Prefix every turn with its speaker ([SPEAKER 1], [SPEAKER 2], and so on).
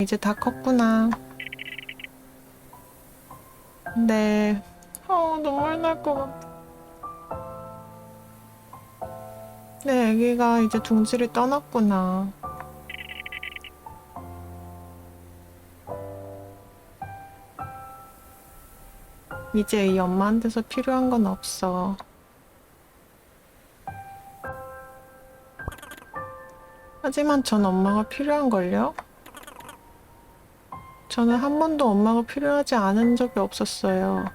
[SPEAKER 1] 이제 다 컸구나. 근데 눈물 날 것 같아. 내 애기가 이제 둥지를 떠났구나. 이제 이 엄마한테서 필요한 건 없어. 하지만 전 엄마가 필요한걸요? 저는 한 번도 엄마가 필요하지 않은 적이 없었어요.